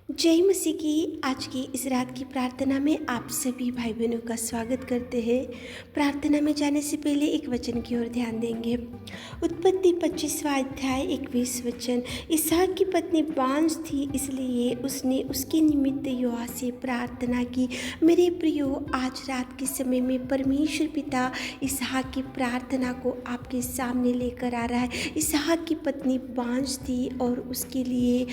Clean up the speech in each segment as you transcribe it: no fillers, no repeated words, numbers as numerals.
जय मसीह की आज की इस रात की प्रार्थना में आप सभी भाई बहनों का स्वागत करते हैं। प्रार्थना में जाने से पहले एक वचन की ओर ध्यान देंगे। उत्पत्ति 25वां अध्याय 21 वचन। इसहाक की पत्नी बांझ थी, इसलिए उसने उसके निमित्त यहोवा से प्रार्थना की। मेरे प्रियो, आज रात के समय में परमेश्वर पिता इसहाक की प्रार्थना को आपके सामने लेकर आ रहा है। इसहाक की पत्नी बांझ थी और उसके लिए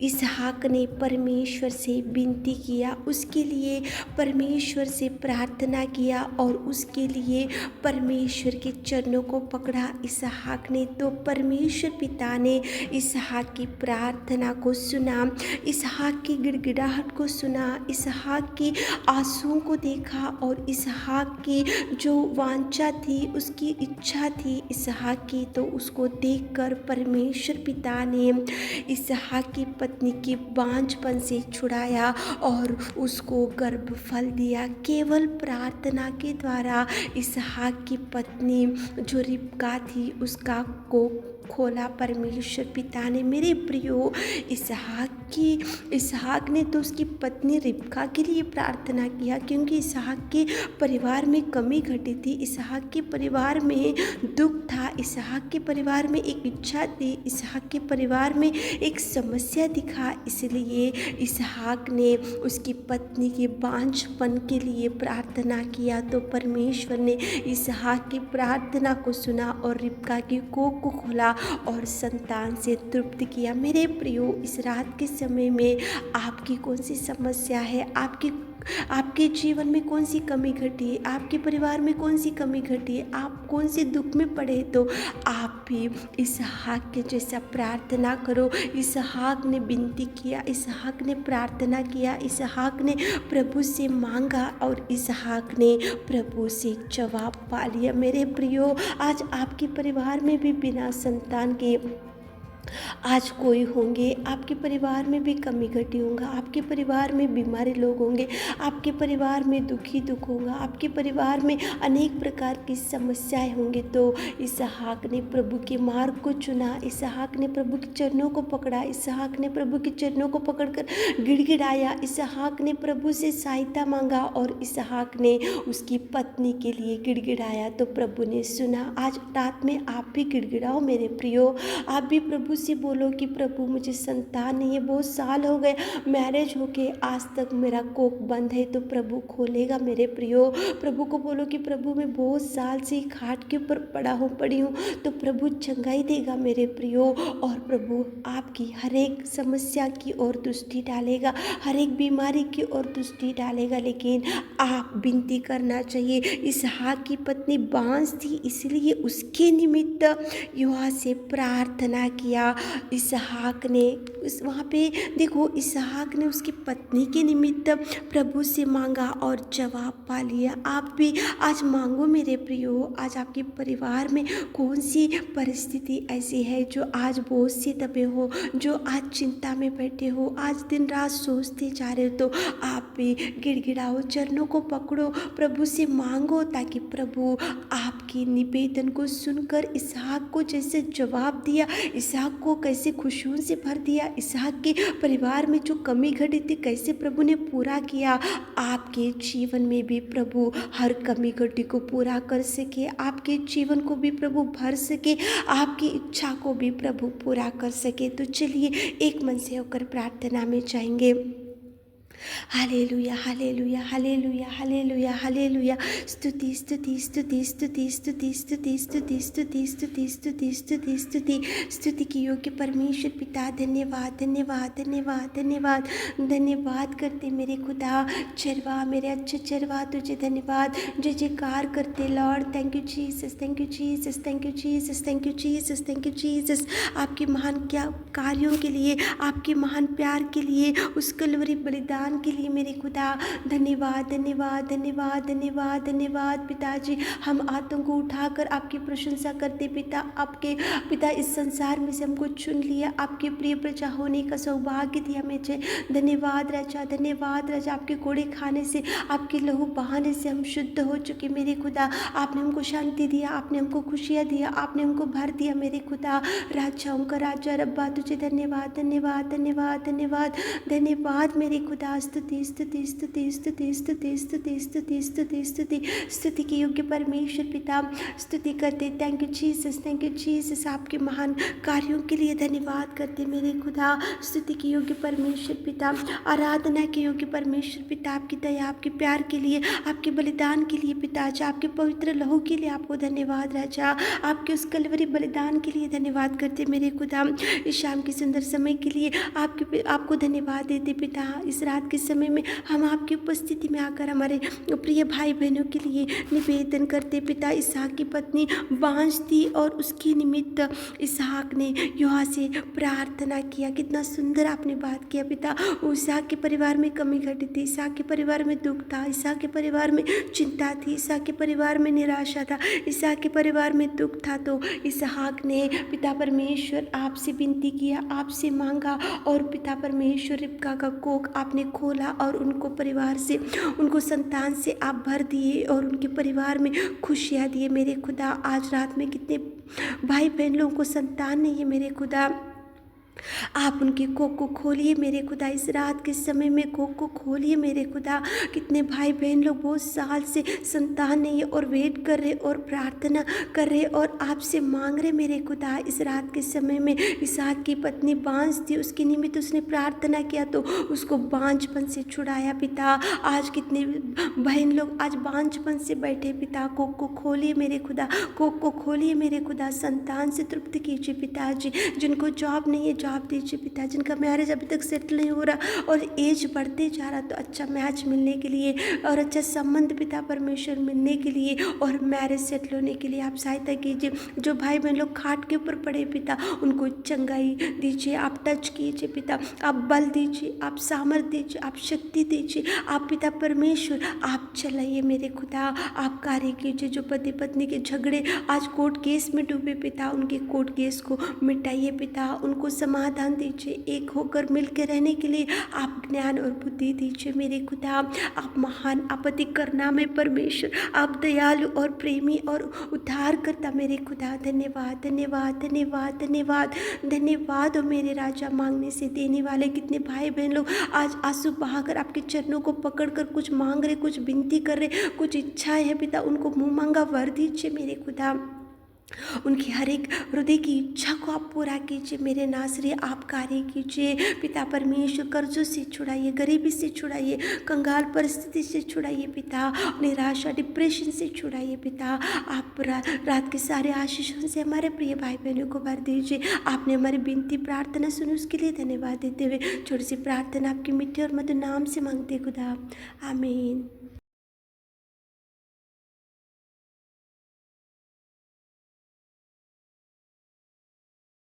इसहाक ने परमेश्वर से विनती किया, उसके लिए परमेश्वर से प्रार्थना किया और उसके लिए परमेश्वर के चरणों को पकड़ा इसहाक ने। तो परमेश्वर पिता ने इसहाक की प्रार्थना को सुना, इसहाक की गिड़गिड़ाहट को सुना, इसहाक की आंसुओं को देखा और इसहाक की जो वांछा थी, उसकी इच्छा थी इसहाक की, तो उसको देखकर परमेश्वर पिता ने इसहाक की पत्नी की बांझपन से छुड़ाया और उसको गर्भफल दिया। केवल प्रार्थना के द्वारा इसहाक की पत्नी जो रिबका थी उसका को खोला परमेश्वर पिता ने। मेरे प्रियो, इसहाक ने तो उसकी पत्नी रिबका के लिए प्रार्थना किया, क्योंकि इसहाक के परिवार में कमी घटी थी, इसहाक के परिवार में दुख था, इसहाक के परिवार में एक इच्छा थी, इसहाक के परिवार में एक समस्या दिखा। इसलिए इसहाक ने उसकी पत्नी के बांझपन के लिए प्रार्थना किया, तो परमेश्वर ने इसहाक की प्रार्थना को सुना और रिबका की कोख को खोला और संतान से तृप्त किया। मेरे प्रियो, इस रात के समय में आपकी कौन सी समस्या है, आपके जीवन में कौन सी कमी घटी है, आपके परिवार में कौन सी कमी घटी है, आप कौन से दुख में पड़े, तो आप भी इसहाक के जैसा प्रार्थना करो। इसहाक ने विनती किया, इसहाक ने प्रार्थना किया, इसहाक ने प्रभु से मांगा और इसहाक ने प्रभु से जवाब पा लिया। मेरे प्रियो, आज आपके परिवार में भी बिना संतान के आज कोई होंगे, आपके परिवार में भी कमी घटी होगा, आपके परिवार में बीमारी लोग होंगे, आपके परिवार में दुख होगा, आपके परिवार में अनेक प्रकार की समस्याएं होंगी। तो इसहाक ने प्रभु के मार्ग को चुना, इसहाक ने प्रभु के चरणों को पकड़ा, इसहाक ने प्रभु के चरणों को पकड़कर गिड़गिड़ाया, इसहाक ने प्रभु से सहायता मांगा और इसहाक ने उसकी पत्नी के लिए गिड़गिड़ाया, तो प्रभु ने सुना। आज रात में आप भी गिड़गिड़ाओ मेरे प्रियो, आप भी प्रभु से बोलो कि प्रभु मुझे संतान नहीं है, बहुत साल हो गए मैरिज होके, आज तक मेरा कोख बंद है, तो प्रभु खोलेगा मेरे प्रियो। प्रभु को बोलो कि प्रभु मैं बहुत साल से खाट के ऊपर पड़ी हूँ, तो प्रभु चंगाई देगा मेरे प्रियो। और प्रभु आपकी हर एक समस्या की ओर दृष्टि डालेगा, हर एक बीमारी की ओर दृष्टि डालेगा, लेकिन आप विनती करना चाहिए। इसहाक की पत्नी बांझ थी, इसलिए उसके निमित्त यहोवा से प्रार्थना किया। इसहाक ने वहाँ पे देखो, इसहाक ने उसकी पत्नी के निमित्त प्रभु से मांगा और जवाब पा लिया। आप भी आज मांगो मेरे प्रियो। आज आपके परिवार में कौन सी परिस्थिति ऐसी है जो आज बोझ से दबे हो, जो आज चिंता में बैठे हो, आज दिन रात सोचते जा रहे हो, तो आप भी गिड़गिड़ाओ, चरणों को पकड़ो, प्रभु से मांगो, ताकि प्रभु आपकी निवेदन को सुनकर इसहाक को जैसे जवाब दिया, इसहाक को कैसे खुशियों से भर दिया, इसहाक के परिवार में जो कमी घटी थी कैसे प्रभु ने पूरा किया, आपके जीवन में भी प्रभु हर कमी घटी को पूरा कर सके, आपके जीवन को भी प्रभु भर सके, आपकी इच्छा को भी प्रभु पूरा कर सके। तो चलिए एक मन से होकर प्रार्थना में जाएंगे। Hallelujah, hallelujah, hallelujah, hallelujah, hallelujah. स्तुति, स्तुति, स्तुति, स्तुति, स्तुति, स्तुति, स्तुति, स्तुति, स्तुति, स्तुति, स्तुति, स्तुति, स्तुति की योग्य परमेश्वर पिता, धन्यवाद, धन्यवाद, धन्यवाद, धन्यवाद, धन्यवाद करते मेरे खुदा, चरवा, मेरे अच्छे चरवा, तुझे धन्यवाद, जय जयकार करते Lord. Thank you Jesus, thank you Jesus, thank you Jesus, thank you Jesus, thank you Jesus, आपके महान क्या कार्यों के लिए, आपके महान प्यार के लिए, उस कलवरी बलिदान बलिदान के लिए मेरे खुदा धन्यवाद धन्यवाद धन्यवाद धन्यवाद धन्यवाद पिताजी। हम हाथों को उठाकर आपकी प्रशंसा करते पिता, आपके पिता इस संसार में से हमको चुन लिया, आपके प्रिय प्रजा होने का सौभाग्य दिया मुझे। धन्यवाद राजा, धन्यवाद राजा। आपके कोड़े खाने से, आपके लहू बहाने से हम शुद्ध हो चुके मेरे खुदा। आपने हमको शांति दिया, आपने हमको खुशियाँ दिया, आपने हमको भर दिया मेरे खुदा। राजाओं का राजा रब्बा तुझे धन्यवाद धन्यवाद धन्यवाद धन्यवाद धन्यवाद मेरे खुदा। स्तुति स्तुति स्तुति स्तुति स्तुति स्तुति स्तुति स्तुति स्तुति स्तुति के योग्य परमेश्वर पिता स्तुति करते। Thank you Jesus, thank you Jesus. आपके महान कार्यों के लिए धन्यवाद करते मेरे खुदा। स्तुति के योग्य परमेश्वर पिता, आराधना के योग्य परमेश्वर पिता, आपकी दया, आपके प्यार के लिए, आपके बलिदान के लिए पिताजी, आपके पवित्र लहू के लिए आपको धन्यवाद राजा। आपके उस कलवरी बलिदान के लिए धन्यवाद करते मेरे खुदा। इस शाम के सुंदर समय के लिए आपको धन्यवाद देते पिता। इस रात के समय में हम आपकी उपस्थिति में आकर हमारे प्रिय भाई बहनों के लिए निवेदन करते पिता। इसहाक की पत्नी बांझ थी और उसके निमित्त इसहाक ने यहोवा से प्रार्थना किया। कितना सुंदर आपने बात किया पिता। इसहाक के परिवार में कमी घटी थी, इसहाक के परिवार में दुख था, इसहाक के परिवार में चिंता थी, इसहाक के परिवार में निराशा था, इसहाक के परिवार में दुख था। तो इसहाक ने पिता परमेश्वर आपसे विनती किया, आपसे मांगा और पिता परमेश्वर रिबका का कोख आपने खोला और उनको परिवार से, उनको संतान से आप भर दिए और उनके परिवार में खुशियाँ दिए मेरे खुदा। आज रात में कितने भाई बहन लोगों को संतान नहीं है मेरे खुदा, आप उनके कोख को खोलिए मेरे खुदा। इस रात के समय में कोख को खोलिए मेरे खुदा। कितने भाई बहन लोग बहुत साल से संतान नहीं है और वेट कर रहे और प्रार्थना कर रहे और आपसे मांग रहे मेरे खुदा। इस रात के समय में इसहाक की पत्नी बांझ थी, उसके निमित्त उसने प्रार्थना किया तो उसको बांझपन से छुड़ाया पिता। आज कितने बहन लोग आज बांझपन से बैठे पिता, कोख को खोलिए मेरे खुदा, कोख को खोलिए मेरे खुदा। संतान से तृप्त कीजिए पिताजी। जिनको जॉब नहीं है जॉब दीजिए पिता, जिनका मैरिज अभी तक सेटल नहीं हो रहा और एज बढ़ते जा रहा तो अच्छा मैच मिलने के लिए और अच्छा संबंध पिता परमेश्वर मिलने के लिए और मैरिज सेटल होने के लिए आप सहायता कीजिए। जो भाई बहन लोग खाट के ऊपर पड़े पिता, उनको चंगाई दीजिए, आप टच कीजिए पिता, आप बल दीजिए, आप सामर्थ दीजिए, आप शक्ति दीजिए, आप पिता परमेश्वर आप चलाइए मेरे खुदा। आप कार्य कीजिए। जो पति पत्नी के झगड़े आज कोर्ट केस में डूबे पिता, उनके कोर्ट केस को मिटाइए पिता, उनको समाधान दीजिए। एक होकर मिलकर रहने के लिए आप ज्ञान और बुद्धि दीजिए मेरे खुदा। आप महान, आप अति करुणा में परमेश्वर, आप दयालु और प्रेमी और उद्धार करता मेरे खुदा। धन्यवाद धन्यवाद धन्यवाद धन्यवाद धन्यवाद। और मेरे राजा, मांगने से देने वाले कितने भाई बहन लोग आज आंसू बहाकर आपके चरणों को पकड़कर कुछ मांग रहे, कुछ विनती कर रहे, कुछ इच्छाएं है पिता, उनको मुँह मांगा वर दीजिए मेरे खुदा। उनकी हर एक हृदय की इच्छा को आप पूरा कीजिए मेरे नासरी। आप कार्य कीजिए पिता परमेश्वर। कर्जों से छुड़ाइए, गरीबी से छुड़ाइए, कंगाल परिस्थिति से छुड़ाइए पिता, निराशा डिप्रेशन से छुड़ाइए पिता। आप रात के सारे आशीषों से हमारे प्रिय भाई बहनों को भर दीजिए। आपने हमारी विनती प्रार्थना सुनी, उसके लिए धन्यवाद देते हुए छोटी सी प्रार्थना आपकी मिट्टी और मधुर नाम से मांगते खुदा, आमीन।